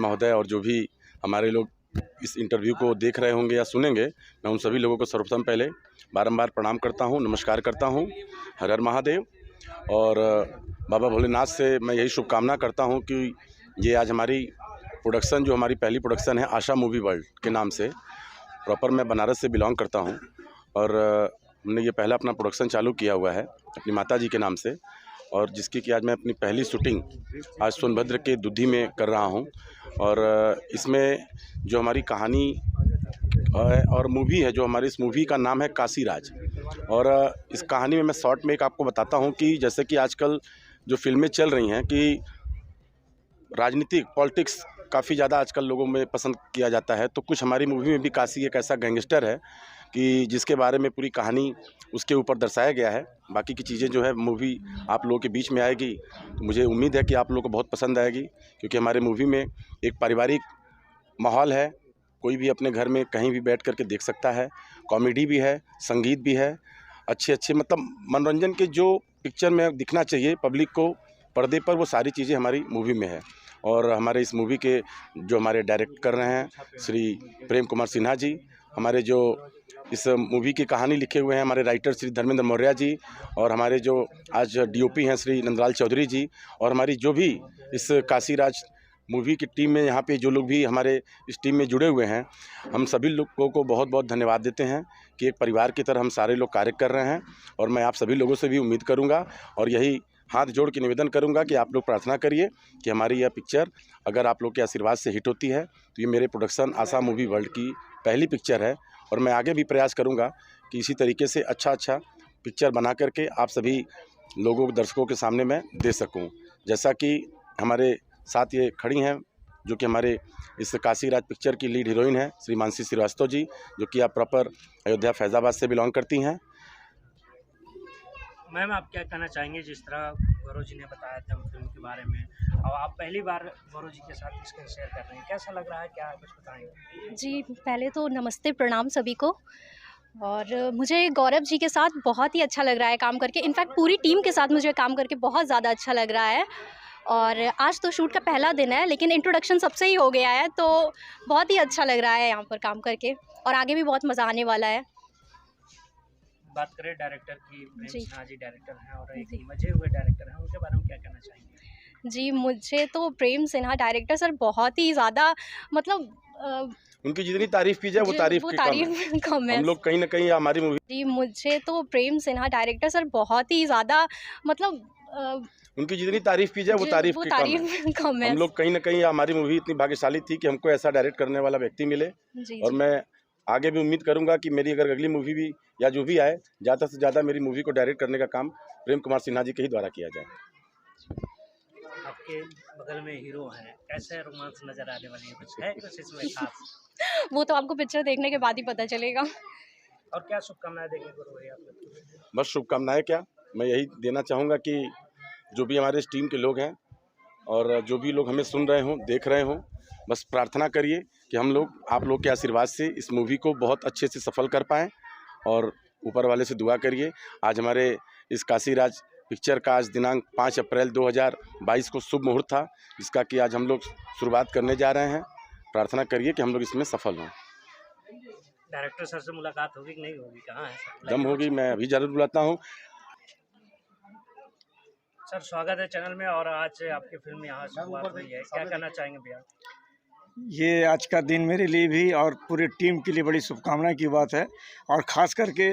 महोदय और जो भी हमारे लोग इस इंटरव्यू को देख रहे होंगे या सुनेंगे, मैं उन सभी लोगों को सर्वप्रथम पहले बारंबार प्रणाम करता हूं, नमस्कार करता हूं। हर हर महादेव। और बाबा भोलेनाथ से मैं यही शुभकामना करता हूं कि ये आज हमारी प्रोडक्शन, जो हमारी पहली प्रोडक्शन है आशा मूवी वर्ल्ड के नाम से, प्रॉपर मैं बनारस से बिलोंग करता हूं और हमने ये पहला अपना प्रोडक्शन चालू किया हुआ है अपनी माता जी के नाम से, और जिसकी कि आज मैं अपनी पहली शूटिंग आज सोनभद्र के दुधी में कर रहा हूं। और इसमें जो हमारी कहानी और मूवी है, जो हमारी इस मूवी का नाम है काशी राज। और इस कहानी में मैं शॉर्ट में एक आपको बताता हूं कि जैसे कि आजकल जो फिल्में चल रही हैं कि राजनीतिक पॉलिटिक्स काफ़ी ज़्यादा आजकल लोगों में पसंद किया जाता है, तो कुछ हमारी मूवी में भी काशी एक ऐसा गैंगस्टर है कि जिसके बारे में पूरी कहानी उसके ऊपर दर्शाया गया है। बाकी की चीज़ें जो है मूवी आप लोगों के बीच में आएगी, तो मुझे उम्मीद है कि आप लोगों को बहुत पसंद आएगी, क्योंकि हमारे मूवी में एक पारिवारिक माहौल है। कोई भी अपने घर में कहीं भी बैठ कर के देख सकता है। कॉमेडी भी है, संगीत भी है, अच्छे अच्छे मतलब मनोरंजन के जो पिक्चर में दिखना चाहिए पब्लिक को पर्दे पर, वो सारी चीज़ें हमारी मूवी में है। और हमारे इस मूवी के जो हमारे डायरेक्ट कर रहे हैं श्री प्रेम कुमार सिन्हा जी, हमारे जो इस मूवी की कहानी लिखे हुए हैं हमारे राइटर श्री धर्मेंद्र मौर्य जी, और हमारे जो आज डीओपी हैं श्री नंदलाल चौधरी जी, और हमारी जो भी इस काशी राज मूवी की टीम में यहाँ पे जो लोग भी हमारे इस टीम में जुड़े हुए हैं, हम सभी लोगों को बहुत बहुत धन्यवाद देते हैं कि एक परिवार की तरह हम सारे लोग कार्य कर रहे हैं। और मैं आप सभी लोगों से भी उम्मीद करूँगा और यही हाथ जोड़ के निवेदन करूंगा कि आप लोग प्रार्थना करिए कि हमारी यह पिक्चर अगर आप लोग के आशीर्वाद से हिट होती है तो ये मेरे प्रोडक्शन आशा मूवी वर्ल्ड की पहली पिक्चर है, और मैं आगे भी प्रयास करूंगा कि इसी तरीके से अच्छा पिक्चर बना करके आप सभी लोगों को, दर्शकों के सामने मैं दे सकूं। जैसा कि हमारे साथ ये खड़ी हैं जो कि हमारे इस काशी राज पिक्चर की लीड हीरोइन है श्री मानसी श्रीवास्तव जी, जो कि आप प्रॉपर अयोध्या फैज़ाबाद से बिलोंग करती हैं। मैम, आप क्या कहना चाहेंगे? जिस तरह गौरव जी ने बताया था फिल्म के बारे में, और आप पहली बार गौरव जी के साथ स्क्रीन शेयर कर रहे हैं, कैसा लग रहा है, क्या कुछ बताएंगे? जी, पहले तो नमस्ते, प्रणाम सभी को। और मुझे गौरव जी के साथ बहुत ही अच्छा लग रहा है काम करके। इनफैक्ट पूरी टीम के साथ मुझे काम करके बहुत ज़्यादा अच्छा लग रहा है। और आज तो शूट का पहला दिन है, लेकिन इंट्रोडक्शन सबसे ही हो गया है, तो बहुत ही अच्छा लग रहा है यहाँ पर काम करके, और आगे भी बहुत मज़ा आने वाला है। बात करें डायरेक्टर की, प्रेम जी सिन्हा जी डायरेक्टर हैं और एक मजे हुए डायरेक्टर हैं, उनके बारे में क्या कहना चाहेंगे? जी, मुझे तो प्रेम सिन्हा डायरेक्टर सर बहुत ही ज़्यादा मतलब उनकी जितनी तारीफ की जाए वो तारीफ की कम है। हम लोग कहीं ना कहीं हमारी मूवी जी, मुझे तो प्रेम सिन्हा डायरेक्टर सर बहुत ही ज़्यादा मतलब उनकी जितनी तारीफ की जाए वो तारीफ की कम है। हम लोग कहीं ना कहीं हमारी मूवी इतनी भाग्यशाली थी कि हमको ऐसा डायरेक्ट करने वाला व्यक्ति मिले। और मैं आगे भी उम्मीद करूंगा कि मेरी अगर अगली मूवी भी या जो भी आए, ज़्यादा से ज़्यादा मेरी मूवी को डायरेक्ट करने का काम प्रेम कुमार सिन्हा जी के ही द्वारा किया जाए। आपके बगल में हीरो हैं, कैसे रोमांस नजर आने वाली है, कुछ है कुछ इसमें खास? वो तो आपको पिक्चर देखने के बाद ही पता चलेगा। और क्या शुभकामनाएं देखने को रही है आपको? बस शुभकामनाएं क्या, मैं यही देना चाहूँगा कि जो भी हमारे इस टीम के लोग हैं और जो भी लोग हमें सुन रहे हों, देख रहे हों, बस प्रार्थना करिए कि हम लोग आप लोग के आशीर्वाद से इस मूवी को बहुत अच्छे से सफल कर पाएँ, और ऊपर वाले से दुआ करिए। आज हमारे इस काशी राज पिक्चर का आज दिनांक 5 अप्रैल 2022 को शुभ मुहूर्त था, जिसका कि आज हम लोग शुरुआत करने जा रहे हैं। प्रार्थना करिए कि हम लोग इसमें सफल हों। डायरेक्टर सर से मुलाकात होगी कि नहीं होगी? कहाँ है सर? दम होगी, मैं अभी जरूर बुलाता हूँ। सर, स्वागत है चैनल में, और आज आपकी फिल्म यहाँ शुरुआत हुई है, क्या कहना चाहेंगे भैया? ये आज का दिन मेरे लिए भी और पूरी टीम के लिए बड़ी शुभकामना की बात है, और ख़ास करके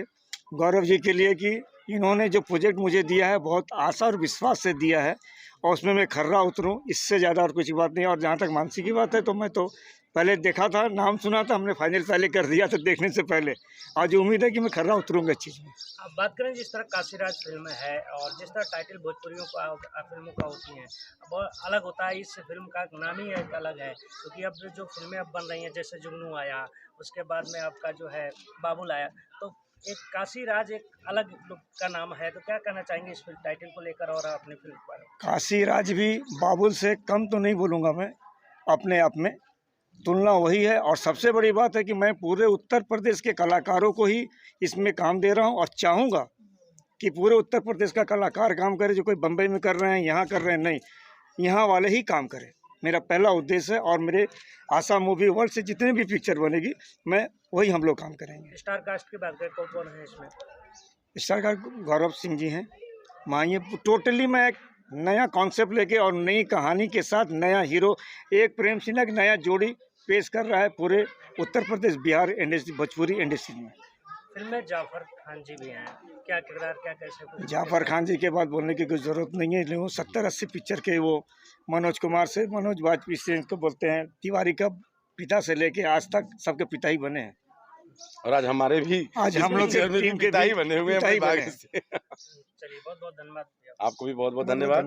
गौरव जी के लिए कि इन्होंने जो प्रोजेक्ट मुझे दिया है बहुत आशा और विश्वास से दिया है, और उसमें मैं खर्रा उतरूँ, इससे ज़्यादा और कुछ बात नहीं। और जहाँ तक मानसी की बात है, तो मैं तो पहले देखा था, नाम सुना था, हमने फाइनल पहले कर दिया था देखने से पहले। आज उम्मीद है कि मैं खर्रा उतरूँगा इस चीज़ में। आप बात करें जिस तरह काशीराज फिल्म है और जिस तरह टाइटल भोजपुरियों का फिल्मों का होती हैं, बहुत अलग होता है। इस फिल्म का नाम ही एक अलग है, क्योंकि अब जो फिल्में अब बन रही हैं, जैसे जुगनू आया, उसके बाद में आपका जो है बाबुल आया, तो एक काशीराज एक अलग लुक का नाम है। तो क्या कहना चाहेंगे इस फिल्म टाइटल को लेकर और अपनी फिल्म पर? काशीराज भी बाबुल से कम तो नहीं बोलूँगा मैं, अपने आप में तुलना वही है। और सबसे बड़ी बात है कि मैं पूरे उत्तर प्रदेश के कलाकारों को ही इसमें काम दे रहा हूं, और चाहूँगा कि पूरे उत्तर प्रदेश का कलाकार काम करे। जो कोई बम्बई में कर रहे हैं, यहाँ कर रहे हैं, नहीं, यहाँ वाले ही काम करें। मेरा पहला उद्देश्य है। और मेरे आशा मूवी वर्ल्ड से जितने भी पिक्चर बनेगी मैं वही हम लोग काम करेंगे। स्टार कास्ट की बात करें कौन कौन है इसमें? स्टार का गौरव सिंह जी हैं। ये टोटली मैं एक नया कॉन्सेप्ट लेके और नई कहानी के साथ नया हीरो, एक प्रेम सिन्हा की नया जोड़ी पेश कर रहा है पूरे उत्तर प्रदेश बिहार इंडस्ट्री, भोजपुरी इंडस्ट्री में। फिल्म में जाफर खान जी भी हैं, क्या किरदार, क्या कैसे कुछ? जाफर खान जी के बाद बोलने की कोई ज़रूरत नहीं है। वो 70-80 पिक्चर के वो मनोज कुमार से, मनोज वाजपेयी से इनको बोलते हैं, तिवारी का पिता से लेके आज तक सबके पिता ही बने हैं। और आज हमारे भी आज हम लोग के टीम के पिता ही बने हुए हैं पिता ही अपने बने भाग्य हैं। से। चलिए बहुत बहुत धन्यवाद। आपको भी बहुत बहुत धन्यवाद।